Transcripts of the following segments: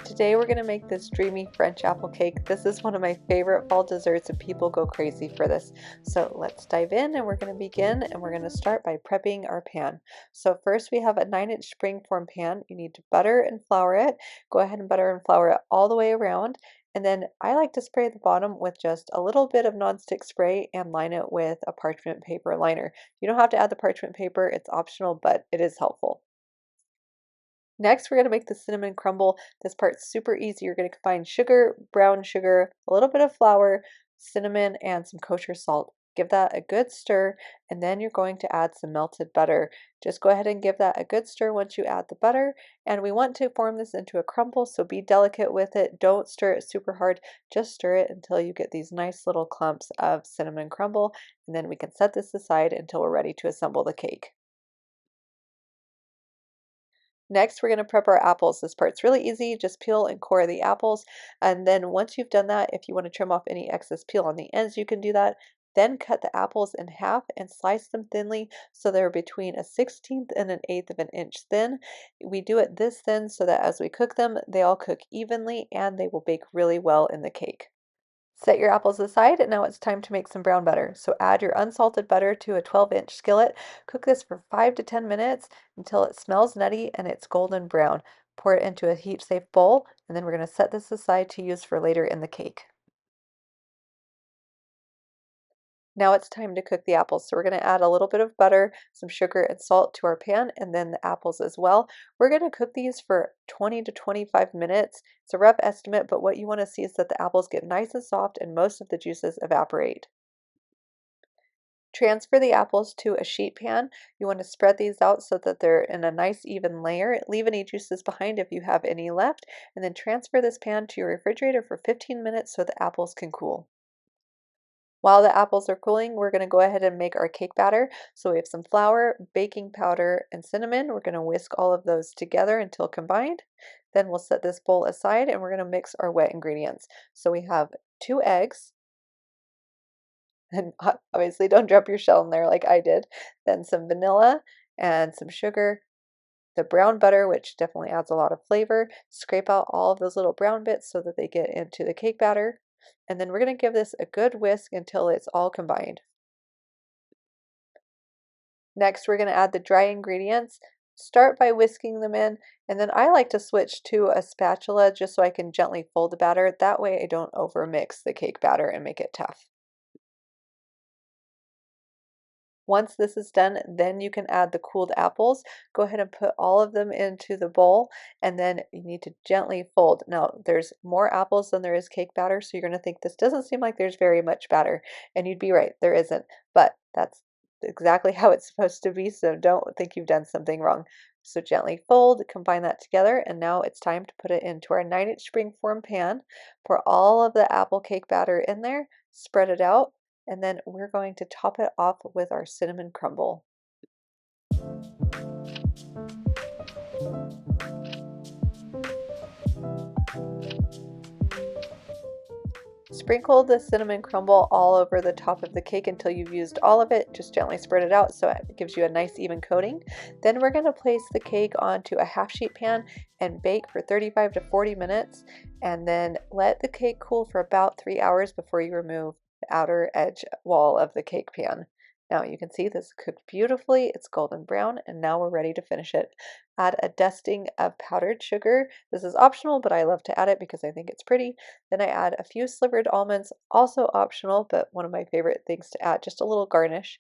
Today we're going to make this dreamy French apple cake. This is one of my favorite fall desserts and people go crazy for this. So let's dive in and we're going to begin and we're going to start by prepping our pan. So first we have a 9-inch springform pan. You need to butter and flour it. Go ahead and butter and flour it all the way around. And then I like to spray the bottom with just a little bit of nonstick spray and line it with a parchment paper liner. You don't have to add the parchment paper, it's optional, but it is helpful. Next, we're going to make the cinnamon crumble. This part's super easy. You're going to combine sugar, brown sugar, a little bit of flour, cinnamon, and some kosher salt. Give that a good stir, and then you're going to add some melted butter. Just go ahead and give that a good stir once you add the butter. And we want to form this into a crumble, so be delicate with it. Don't stir it super hard. Just stir it until you get these nice little clumps of cinnamon crumble, and then we can set this aside until we're ready to assemble the cake. Next, we're going to prep our apples. This part's really easy. Just peel and core the apples. And then once you've done that, if you want to trim off any excess peel on the ends, you can do that. Then cut the apples in half and slice them thinly so they're between a 1/16 and an 1/8 of an inch thin. We do it this thin so that as we cook them, they all cook evenly and they will bake really well in the cake. Set your apples aside, and now it's time to make some brown butter. So add your unsalted butter to a 12-inch skillet. Cook this for 5 to 10 minutes until it smells nutty and it's golden brown. Pour it into a heat-safe bowl, and then we're going to set this aside to use for later in the cake. Now it's time to cook the apples. So we're going to add a little bit of butter, some sugar, and salt to our pan, and then the apples as well. We're going to cook these for 20 to 25 minutes. It's a rough estimate, but what you want to see is that the apples get nice and soft and most of the juices evaporate. Transfer the apples to a sheet pan. You want to spread these out so that they're in a nice even layer. Leave any juices behind if you have any left, and then transfer this pan to your refrigerator for 15 minutes so the apples can cool. While the apples are cooling, we're going to go ahead and make our cake batter. So we have some flour, baking powder, and cinnamon. We're going to whisk all of those together until combined. Then we'll set this bowl aside and we're going to mix our wet ingredients. So we have 2 eggs, and obviously don't drop your shell in there like I did. Then some vanilla and some sugar, the brown butter, which definitely adds a lot of flavor. Scrape out all of those little brown bits so that they get into the cake batter. And then we're going to give this a good whisk until it's all combined. Next, we're going to add the dry ingredients. Start by whisking them in, and then I like to switch to a spatula just so I can gently fold the batter. That way I don't overmix the cake batter and make it tough. Once this is done, then you can add the cooled apples. Go ahead and put all of them into the bowl, and then you need to gently fold. Now, there's more apples than there is cake batter, so you're going to think this doesn't seem like there's very much batter, and you'd be right, there isn't, but that's exactly how it's supposed to be, so don't think you've done something wrong. So gently fold, combine that together, and now it's time to put it into our 9-inch springform pan. Pour all of the apple cake batter in there, spread it out, and then we're going to top it off with our cinnamon crumble. Sprinkle the cinnamon crumble all over the top of the cake until you've used all of it. Just gently spread it out so it gives you a nice even coating. Then we're going to place the cake onto a half sheet pan and bake for 35 to 40 minutes, and then let the cake cool for about 3 hours before you remove the outer edge wall of the cake pan. Now you can see this cooked beautifully, it's golden brown, and now we're ready to finish it. Add a dusting of powdered sugar. This is optional, but I love to add it because I think it's pretty. Then I add a few slivered almonds, also optional, but one of my favorite things to add, just a little garnish.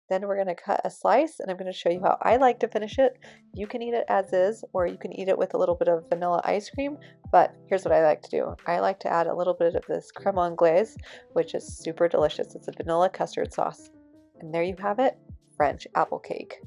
Then we're going to cut a slice, and I'm going to show you how I like to finish it. You can eat it as is, or you can eat it with a little bit of vanilla ice cream, but here's what I like to do. I like to add a little bit of this creme anglaise, which is super delicious. It's a vanilla custard sauce. And there you have it, French apple cake.